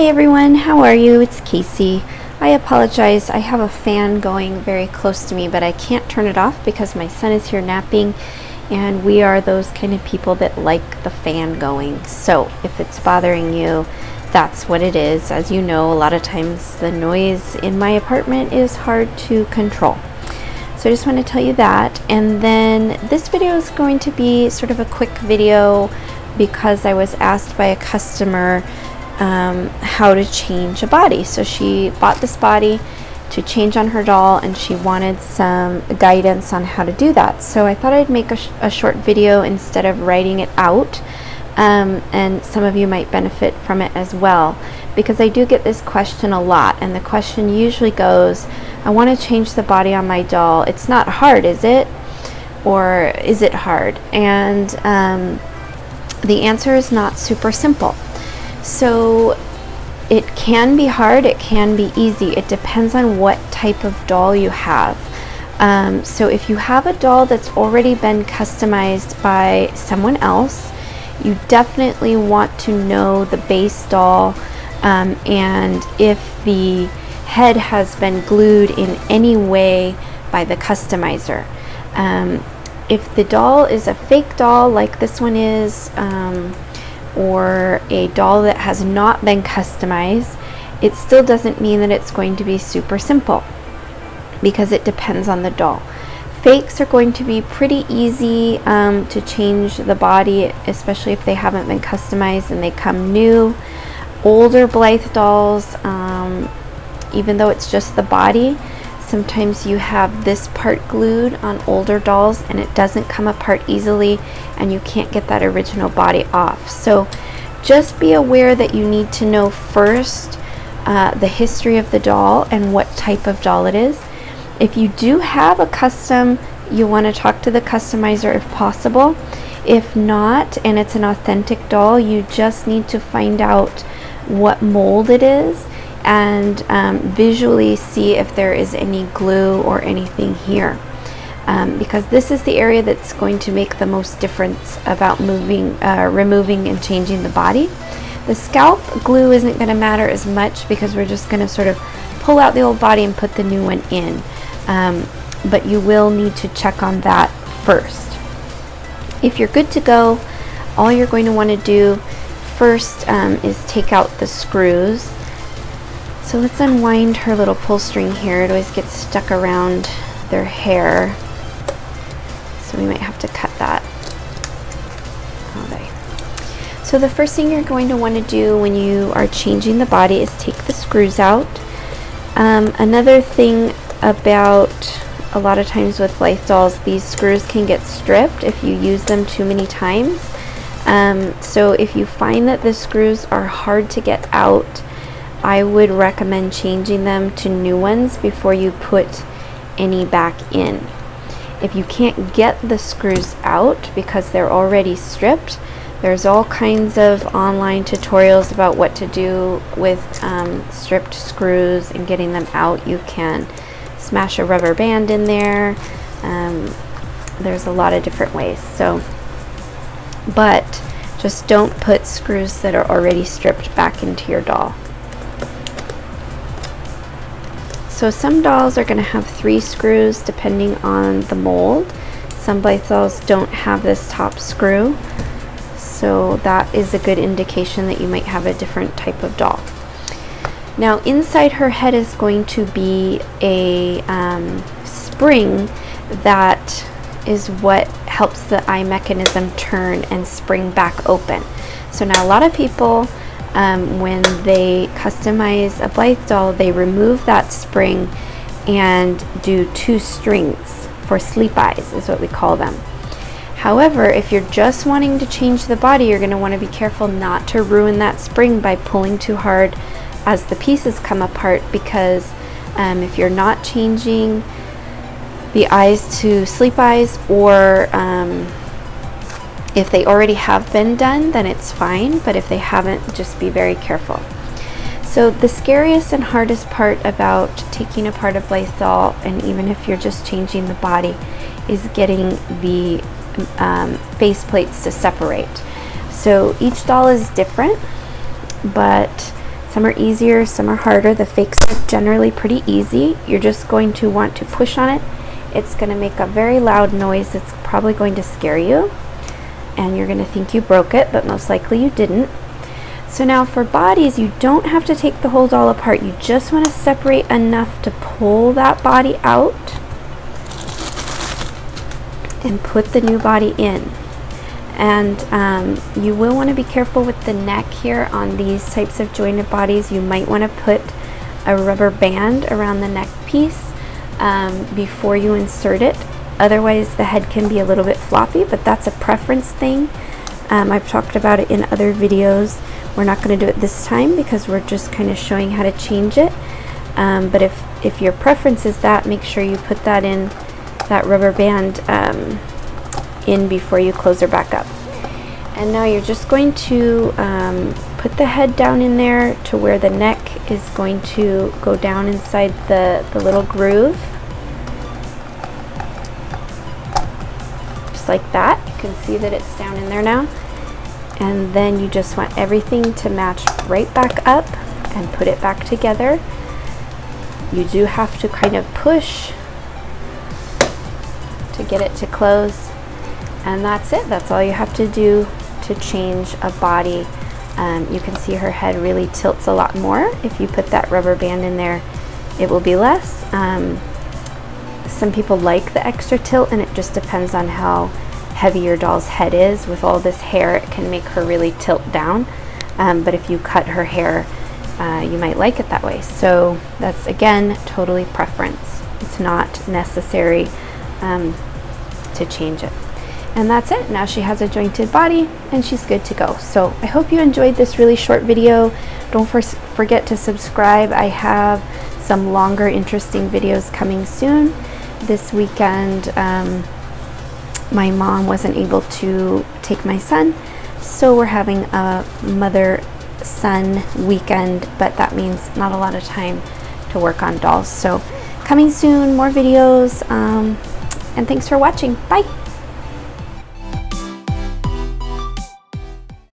Hi everyone, how are you? It's Casey. I apologize, I have a fan going very close to me, but I can't turn it off because my son is here napping, and we are those kind of people that like the fan going. So if it's bothering you, that's what it is. As you know, a lot of times the noise in my apartment is hard to control. So I just want to tell you that. And then this video is going to be sort of a quick video because I was asked by a customer how to change a body. So she bought this body to change on her doll, and she wanted some guidance on how to do that. So I thought I'd make a short video instead of writing it out, and some of you might benefit from it as well, because I do get this question a lot, and the question usually goes, I want to change the body on my doll. It's not hard, is it? Or is it hard? And the answer is not super simple. So it can be hard, it can be easy. It depends on what type of doll you have. So if you have a doll that's already been customized by someone else, you definitely want to know the base doll, and if the head has been glued in any way by the customizer. If the doll is a fake doll like this one is, or a doll that has not been customized, it still doesn't mean that it's going to be super simple, because it depends on the doll. Fakes are going to be pretty easy to change the body, especially if they haven't been customized and they come new. Older Blythe dolls, even though it's just the body, sometimes you have this part glued on older dolls and it doesn't come apart easily, and you can't get that original body off. So just be aware that you need to know first the history of the doll and what type of doll it is. If you do have a custom, you want to talk to the customizer if possible. If not, and it's an authentic doll, you just need to find out what mold it is and visually see if there is any glue or anything here, because this is the area that's going to make the most difference about removing and changing the body. The scalp glue isn't going to matter as much because we're just going to sort of pull out the old body and put the new one in, but you will need to check on that first. If you're good to go, all you're going to want to do first is take out the screws. So let's unwind her little pull string here. It always gets stuck around their hair, so we might have to cut that. Okay. So the first thing you're going to want to do when you are changing the body is take the screws out. Another thing about a lot of times with Blythe dolls, these screws can get stripped if you use them too many times. So if you find that the screws are hard to get out, I would recommend changing them to new ones before you put any back in. If you can't get the screws out because they're already stripped, there's all kinds of online tutorials about what to do with stripped screws and getting them out. You can smash a rubber band in there. There's a lot of different ways. So, but just don't put screws that are already stripped back into your doll. So some dolls are going to have 3 screws depending on the mold. Some Blythe dolls don't have this top screw, so that is a good indication that you might have a different type of doll. Now inside her head is going to be a spring that is what helps the eye mechanism turn and spring back open. So now a lot of people, when they customize a Blythe doll, they remove that spring and do 2 strings for sleep eyes, is what we call them. However, if you're just wanting to change the body, you're going to want to be careful not to ruin that spring by pulling too hard as the pieces come apart, because if you're not changing the eyes to sleep eyes, or if they already have been done, then it's fine, but if they haven't, just be very careful. So the scariest and hardest part about taking apart a Blythe doll, and even if you're just changing the body, is getting the face plates to separate. So each doll is different, but Some are easier, some are harder. The fakes are generally pretty easy. You're just going to want to push on it. It's going to make a very loud noise that's probably going to scare you, and you're going to think you broke it, but most likely you didn't. So now for bodies, you don't have to take the whole doll apart. You just want to separate enough to pull that body out and put the new body in. And you will want to be careful with the neck here on these types of jointed bodies. You might want to put a rubber band around the neck piece before you insert it. Otherwise the head can be a little bit floppy, but that's a preference thing. I've talked about it in other videos. We're not going to do it this time because we're just kind of showing how to change it. But if your preference is that, make sure you put that in, that rubber band in before you close her back up. And now you're just going to put the head down in there to where the neck is going to go down inside the little groove. Just like that. You can see that it's down in there now. And then you just want everything to match right back up and put it back together. You do have to kind of push to get it to close, and that's it. That's all you have to do to change a body. You can see her head really tilts a lot more. If you put that rubber band in there, it will be less. Some people like the extra tilt, and it just depends on how heavy your doll's head is. With all this hair, it can make her really tilt down, but if you cut her hair, you might like it that way. So that's, again, totally preference. It's not necessary to change it. And that's it. Now she has a jointed body and she's good to go. So I hope you enjoyed this really short video. Don't forget to subscribe. I have some longer interesting videos coming soon. This weekend my mom wasn't able to take my son, so we're having a mother-son weekend, but that means not a lot of time to work on dolls. So coming soon, more videos, and thanks for watching. Bye.